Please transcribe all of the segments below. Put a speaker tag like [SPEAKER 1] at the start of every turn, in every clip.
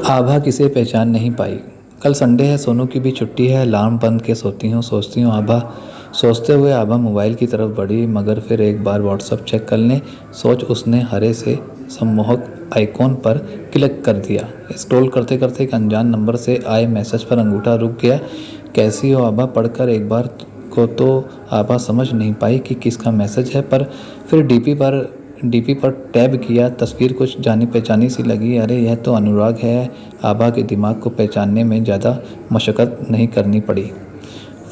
[SPEAKER 1] आभा किसे पहचान नहीं पाई। कल संडे है, सोनू की भी छुट्टी है। अलार्म बंद के सोती हूँ, सोचती हूँ आभा। सोचते हुए आभा मोबाइल की तरफ बढ़ी, मगर फिर एक बार व्हाट्सएप चेक कर लें सोच उसने हरे से सम्मोहक आइकॉन पर क्लिक कर दिया। स्क्रॉल करते करते एक अनजान नंबर से आए मैसेज पर अंगूठा रुक गया। कैसी हो आभा पढ़कर एक बार को तो आभा समझ नहीं पाई कि किसका मैसेज है, पर फिर डीपी पर टैब किया। तस्वीर कुछ जानी पहचानी सी लगी। अरे यह तो अनुराग है। आभा के दिमाग को पहचानने में ज़्यादा मशक्क़त नहीं करनी पड़ी।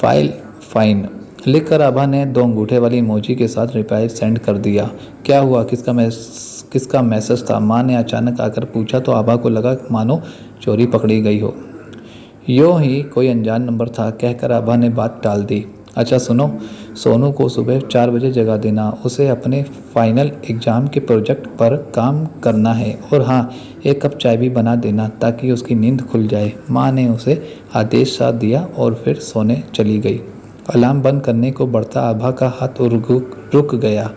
[SPEAKER 1] फाइल फाइन लिखकर आभा ने 2 अंगूठे वाली इमोजी के साथ रिप्लाई सेंड कर दिया। क्या हुआ, किसका मैसेज था? माँ ने अचानक आकर पूछा तो आभा को लगा मानो चोरी पकड़ी गई हो। यूँ ही कोई अनजान नंबर था कहकर आभा ने बात टाल दी। अच्छा सुनो, सोनू को सुबह 4 बजे जगा देना, उसे अपने फाइनल एग्ज़ाम के प्रोजेक्ट पर काम करना है। और हाँ, 1 कप चाय भी बना देना ताकि उसकी नींद खुल जाए। माँ ने उसे आदेश सा दिया और फिर सोने चली गई। अलार्म बंद करने को बढ़ता आभा का हाथ रुक गया।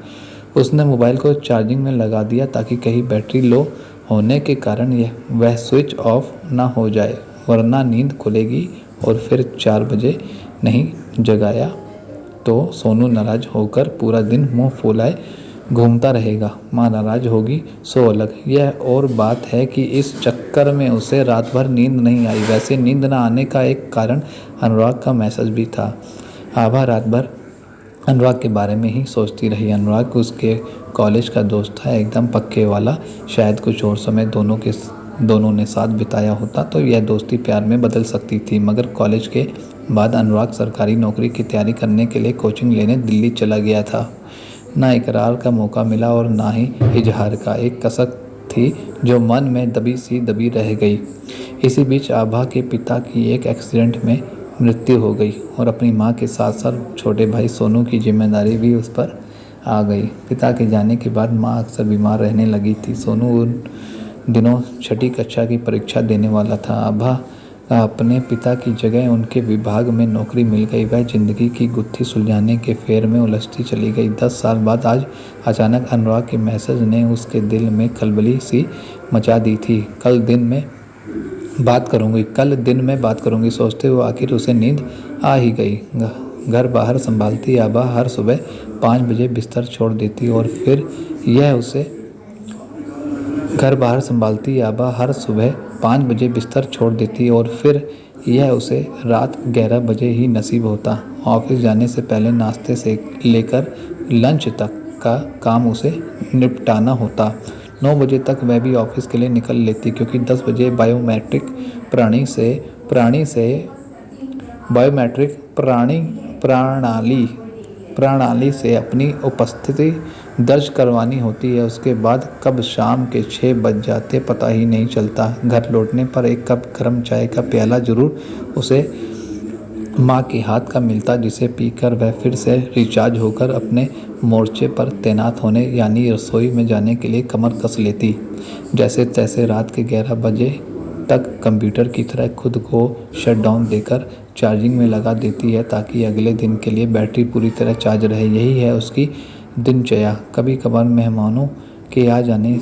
[SPEAKER 1] उसने मोबाइल को चार्जिंग में लगा दिया ताकि कहीं बैटरी लो होने के कारण वह स्विच ऑफ ना हो जाए, वरना नींद खुलेगी और फिर 4 बजे नहीं जगाया तो सोनू नाराज होकर पूरा दिन मुंह फुलाए घूमता रहेगा। माँ नाराज होगी सो अलग, यह और बात है कि इस चक्कर में उसे रात भर नींद नहीं आई। वैसे नींद न आने का एक कारण अनुराग का मैसेज भी था। आभा रात भर अनुराग के बारे में ही सोचती रही। अनुराग उसके कॉलेज का दोस्त था, एकदम पक्के वाला। शायद कुछ और समय दोनों ने साथ बिताया होता तो यह दोस्ती प्यार में बदल सकती थी। मगर कॉलेज के बाद अनुराग सरकारी नौकरी की तैयारी करने के लिए कोचिंग लेने दिल्ली चला गया था। ना इकरार का मौका मिला और ना ही इजहार का। एक कसक थी जो मन में दबी रह गई। इसी बीच आभा के पिता की एक एक्सीडेंट में मृत्यु हो गई और अपनी माँ के साथ साथ छोटे भाई सोनू की जिम्मेदारी भी उस पर आ गई। पिता के जाने के बाद माँ अक्सर बीमार रहने लगी थी। सोनू उन दिनों 6ठी कक्षा की परीक्षा देने वाला था। आभा अपने पिता की जगह उनके विभाग में नौकरी मिल गई। वह जिंदगी की गुत्थी सुलझाने के फेर में उलझती चली गई। 10 साल बाद आज अचानक अनुराग के मैसेज ने उसके दिल में खलबली सी मचा दी थी। कल दिन में बात करूंगी सोचते हुए आखिर उसे नींद आ ही गई। घर बाहर संभालती आभा हर सुबह 5 बजे बिस्तर छोड़ देती और फिर यह उसे रात 11 बजे ही नसीब होता। ऑफिस जाने से पहले नाश्ते से लेकर लंच तक का काम उसे निपटाना होता। 9 बजे तक वह भी ऑफिस के लिए निकल लेती, क्योंकि 10 बजे बायोमेट्रिक प्रणाली से अपनी उपस्थिति दर्ज करवानी होती है। उसके बाद कब शाम के 6 बज जाते पता ही नहीं चलता। घर लौटने पर 1 कप गर्म चाय का प्याला जरूर उसे माँ के हाथ का मिलता, जिसे पीकर वह फिर से रिचार्ज होकर अपने मोर्चे पर तैनात होने यानी रसोई में जाने के लिए कमर कस लेती। जैसे तैसे रात के 11 बजे तक कंप्यूटर की तरह खुद को शट डाउन देकर चार्जिंग में लगा देती है ताकि अगले दिन के लिए बैटरी पूरी तरह चार्ज रहे। यही है उसकी दिनचर्या। कभी कभार मेहमानों के आ जाने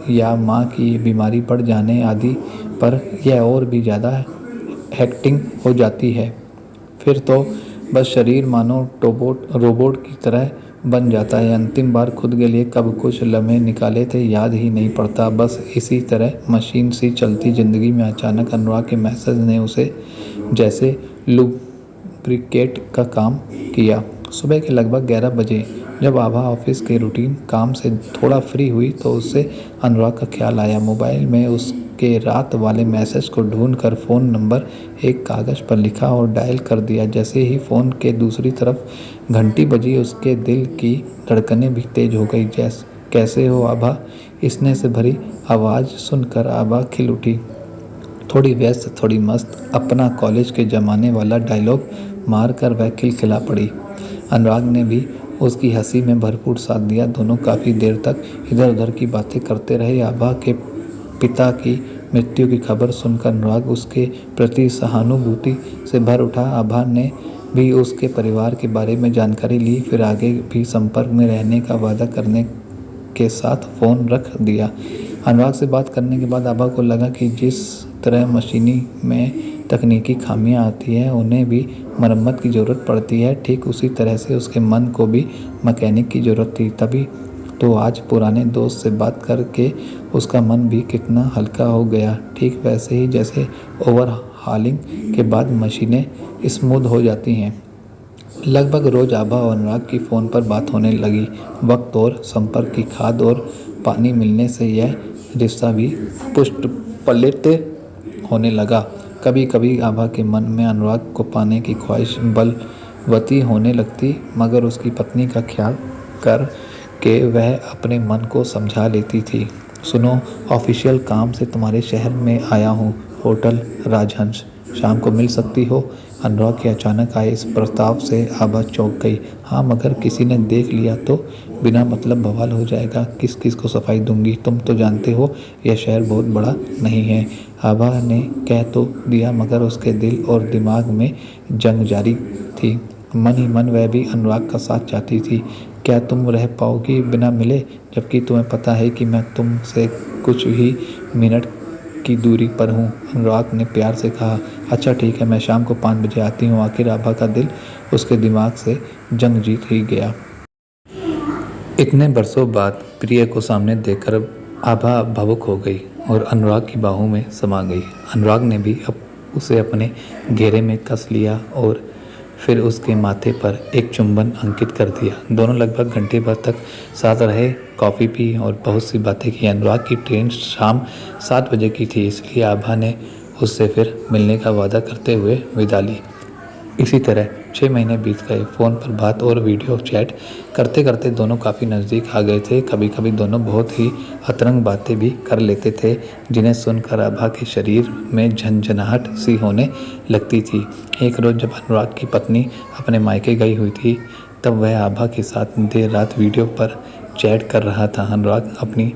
[SPEAKER 1] या माँ की बीमारी पड़ जाने आदि पर यह और भी ज़्यादा हेक्टिक हो जाती है। फिर तो बस शरीर मानो रोबोट की तरह बन जाता है। अंतिम बार खुद के लिए कब कुछ लम्हे निकाले थे याद ही नहीं पड़ता। बस इसी तरह मशीन सी चलती ज़िंदगी में अचानक अनुराग के मैसेज ने उसे जैसे लुब्रिकेट का काम किया। सुबह के लगभग 11 बजे जब आभा ऑफिस के रूटीन काम से थोड़ा फ्री हुई तो उससे अनुराग का ख्याल आया। मोबाइल में उसके रात वाले मैसेज को ढूंढकर फ़ोन नंबर एक कागज़ पर लिखा और डायल कर दिया। जैसे ही फ़ोन के दूसरी तरफ घंटी बजी, उसके दिल की धड़कनें भी तेज हो गई। कैसे हो आभा? स्नेह से भरी आवाज़ सुनकर आभा खिल उठी। थोड़ी व्यस्त थोड़ी मस्त, अपना कॉलेज के ज़माने वाला डायलॉग मारकर वह खिलखिला पड़ी। अनुराग ने भी उसकी हंसी में भरपूर साथ दिया। दोनों काफ़ी देर तक इधर उधर की बातें करते रहे। आभा के पिता की मृत्यु की खबर सुनकर अनुराग उसके प्रति सहानुभूति से भर उठा। आभा ने भी उसके परिवार के बारे में जानकारी ली, फिर आगे भी संपर्क में रहने का वादा करने के साथ फ़ोन रख दिया। अनुराग से बात करने के बाद आभा को लगा कि जिस तरह मशीनी में तकनीकी खामियां आती है, उन्हें भी मरम्मत की ज़रूरत पड़ती है, ठीक उसी तरह से उसके मन को भी मैकेनिक की ज़रूरत थी। तभी तो आज पुराने दोस्त से बात करके उसका मन भी कितना हल्का हो गया, ठीक वैसे ही जैसे ओवरहालिंग के बाद मशीनें स्मूथ हो जाती हैं। लगभग रोज आभा और अनुराग की फ़ोन पर बात होने लगी। वक्त और संपर्क की खाद और पानी मिलने से यह रिश्ता भी पुष्ट पलित होने लगा। कभी कभी आभा के मन में अनुराग को पाने की ख्वाहिश बलवती होने लगती, मगर उसकी पत्नी का ख्याल कर के वह अपने मन को समझा लेती थी। सुनो, ऑफिशियल काम से तुम्हारे शहर में आया हूँ, होटल राजहंस, शाम को मिल सकती हो? अनुराग के अचानक आए इस प्रस्ताव से आभा चौंक गई। हाँ, मगर किसी ने देख लिया तो बिना मतलब बवाल हो जाएगा। किस किस को सफाई दूंगी? तुम तो जानते हो यह शहर बहुत बड़ा नहीं है। आभा ने कह तो दिया, मगर उसके दिल और दिमाग में जंग जारी थी। मन ही मन वह भी अनुराग का साथ चाहती थी। क्या तुम रह पाओगी बिना मिले, जबकि तुम्हें पता है कि मैं तुमसे कुछ ही मिनट की दूरी पर हूँ? अनुराग ने प्यार से कहा। अच्छा ठीक है, मैं शाम को 5 बजे आती हूँ। आखिर आभा का दिल उसके दिमाग से जंग जीत ही गया। इतने बरसों बाद प्रिय को सामने देखकर आभा भावुक हो गई और अनुराग की बाहों में समा गई। अनुराग ने भी उसे अपने घेरे में कस लिया और फिर उसके माथे पर एक चुंबन अंकित कर दिया। दोनों लगभग घंटे भर तक साथ रहे, कॉफ़ी पी और बहुत सी बातें की। अनुराग की ट्रेन शाम 7 बजे की थी, इसलिए आभा ने उससे फिर मिलने का वादा करते हुए विदा ली। इसी तरह 6 महीने बीत गए। फ़ोन पर बात और वीडियो चैट करते करते दोनों काफ़ी नज़दीक आ गए थे। कभी कभी दोनों बहुत ही अतरंग बातें भी कर लेते थे, जिन्हें सुनकर आभा के शरीर में झंझनाहट सी होने लगती थी। एक रोज़ जब अनुराग की पत्नी अपने मायके गई हुई थी, तब वह आभा के साथ देर रात वीडियो पर चैट कर रहा था। अनुराग अपनी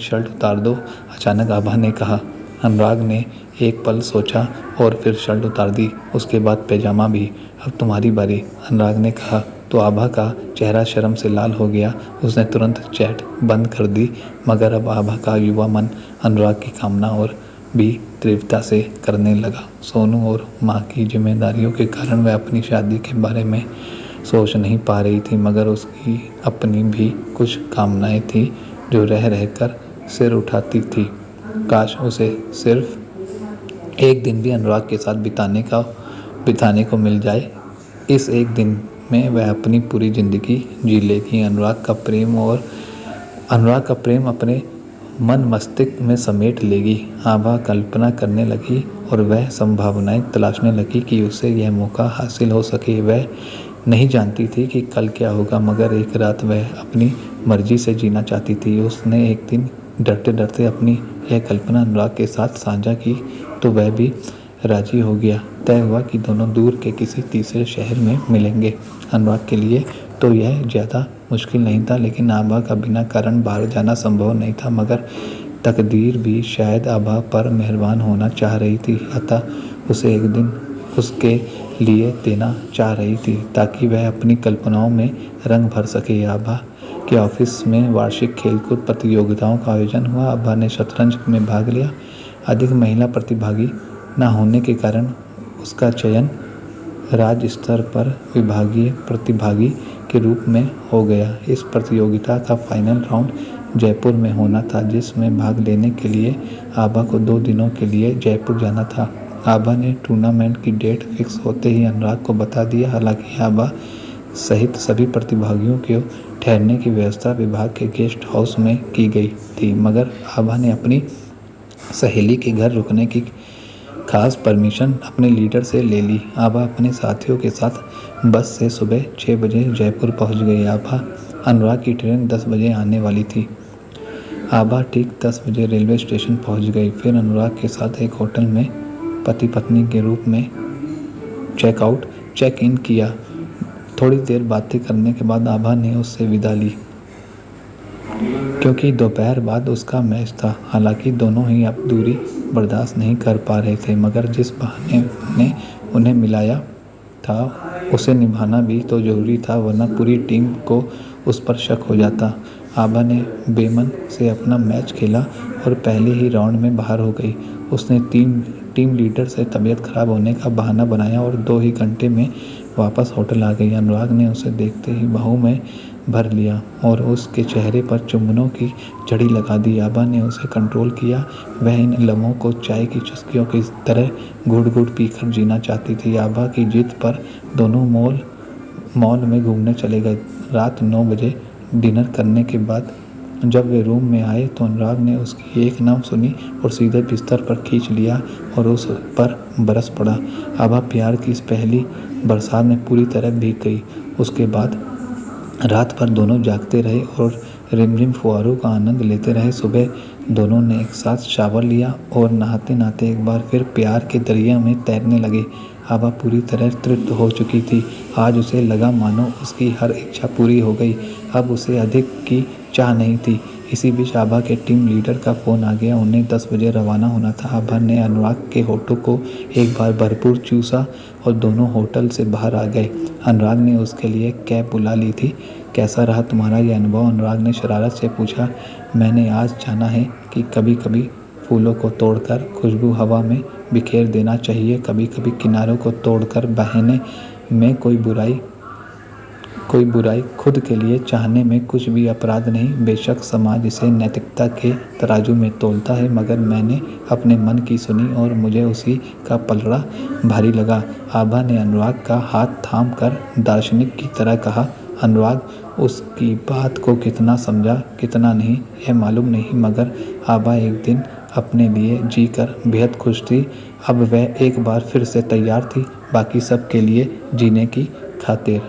[SPEAKER 1] शर्ट उतार दो, अचानक आभा ने कहा। अनुराग ने एक पल सोचा और फिर शर्ट उतार दी, उसके बाद पैजामा भी। अब तुम्हारी बारी, अनुराग ने कहा तो आभा का चेहरा शर्म से लाल हो गया। उसने तुरंत चैट बंद कर दी, मगर अब आभा का युवा मन अनुराग की कामना और भी तीव्रता से करने लगा। सोनू और माँ की जिम्मेदारियों के कारण वह अपनी शादी के बारे में सोच नहीं पा रही थी, मगर उसकी अपनी भी कुछ कामनाएं थी जो रह रहकर सिर उठाती थी। काश उसे सिर्फ एक दिन भी अनुराग के साथ बिताने को मिल जाए। इस एक दिन में वह अपनी पूरी ज़िंदगी जी लेगी। अनुराग का प्रेम अपने मन मस्तिष्क में समेट लेगी। आभा कल्पना करने लगी और वह संभावनाएं तलाशने लगी कि उसे यह मौका हासिल हो सके। वह नहीं जानती थी कि कल क्या होगा, मगर एक रात वह अपनी मर्जी से जीना चाहती थी। उसने एक दिन डरते डरते अपनी यह कल्पना अनुराग के साथ साझा की तो वह भी राजी हो गया। तय हुआ कि दोनों दूर के किसी तीसरे शहर में मिलेंगे। अनुराग के लिए तो यह ज़्यादा मुश्किल नहीं था, लेकिन आभा का बिना कारण बाहर जाना संभव नहीं था। मगर तकदीर भी शायद आभा पर मेहरबान होना चाह रही थी, अतः उसे एक दिन उसके लिए देना चाह रही थी, ताकि वह अपनी कल्पनाओं में रंग भर सके। आभा के ऑफिस में वार्षिक खेलकूद प्रतियोगिताओं का आयोजन हुआ। आभा ने शतरंज में भाग लिया। अधिक महिला प्रतिभागी न होने के कारण उसका चयन राज्य स्तर पर विभागीय प्रतिभागी के रूप में हो गया। इस प्रतियोगिता का फाइनल राउंड जयपुर में होना था, जिसमें भाग लेने के लिए आभा को 2 दिनों के लिए जयपुर जाना था। आभा ने टूर्नामेंट की डेट फिक्स होते ही अनुराग को बता दिया। हालांकि आभा सहित सभी प्रतिभागियों के ठहरने की व्यवस्था विभाग के गेस्ट हाउस में की गई थी, मगर आभा ने अपनी सहेली के घर रुकने की खास परमिशन अपने लीडर से ले ली। आभा अपने साथियों के साथ बस से सुबह 6 बजे जयपुर पहुंच गई। आभा अनुराग की ट्रेन 10 बजे आने वाली थी। आभा ठीक 10 बजे रेलवे स्टेशन पहुंच गई। फिर अनुराग के साथ एक होटल में पति पत्नी के रूप में चेक इन किया। थोड़ी देर बातें करने के बाद आभा ने उससे विदा ली, क्योंकि दोपहर बाद उसका मैच था। हालांकि दोनों ही अब दूरी बर्दाश्त नहीं कर पा रहे थे, मगर जिस बहाने ने उन्हें मिलाया था उसे निभाना भी तो जरूरी था, वरना पूरी टीम को उस पर शक हो जाता। आभा ने बेमन से अपना मैच खेला और पहले ही राउंड में बाहर हो गई। उसने टीम लीडर से तबीयत खराब होने का बहाना बनाया और 2 ही घंटे में वापस होटल आ गई। अनुराग ने उसे देखते ही बाहों में भर लिया और उसके चेहरे पर चुंबनों की झड़ी लगा दी। आभा ने उसे कंट्रोल किया। वह इन लम्हों को चाय की चुस्कियों की तरह घूंट-घूंट पीकर जीना चाहती थी। आभा की जिद पर दोनों मॉल में घूमने चले गए। रात 9 बजे डिनर करने के बाद जब वे रूम में आए तो अनुराग ने उसकी एक ना सुनी और सीधे बिस्तर पर खींच लिया और उस पर बरस पड़ा। आभा प्यार की इस पहली बरसात में पूरी तरह भीग गई। उसके बाद रात भर दोनों जागते रहे और रिमझिम फुहारों का आनंद लेते रहे। सुबह दोनों ने एक साथ शावर लिया और नहाते नहाते एक बार फिर प्यार के दरिया में तैरने लगे। आभा पूरी तरह तृप्त हो चुकी थी। आज उसे लगा मानो उसकी हर इच्छा पूरी हो गई। अब उसे अधिक की चाह नहीं थी। इसी बीच आभा के टीम लीडर का फ़ोन आ गया। उन्हें 10 बजे रवाना होना था। आभा ने अनुराग के होठों को एक बार भरपूर चूसा और दोनों होटल से बाहर आ गए। अनुराग ने उसके लिए कैब बुला ली थी। कैसा रहा तुम्हारा ये अनुभव? अनुराग ने शरारत से पूछा। मैंने आज जाना है कि कभी कभी फूलों को तोड़कर खुशबू हवा में बिखेर देना चाहिए। कभी कभी किनारों को तोड़कर बहने में कोई बुराई खुद के लिए चाहने में कुछ भी अपराध नहीं। बेशक समाज इसे नैतिकता के तराजू में तोलता है, मगर मैंने अपने मन की सुनी और मुझे उसी का पलड़ा भारी लगा। आभा ने अनुराग का हाथ थाम कर दार्शनिक की तरह कहा। अनुराग उसकी बात को कितना समझा कितना नहीं यह मालूम नहीं, मगर आभा एक दिन अपने लिए जीकर बेहद खुश थी। अब वह एक बार फिर से तैयार थी, बाकी सब के लिए जीने की खातिर।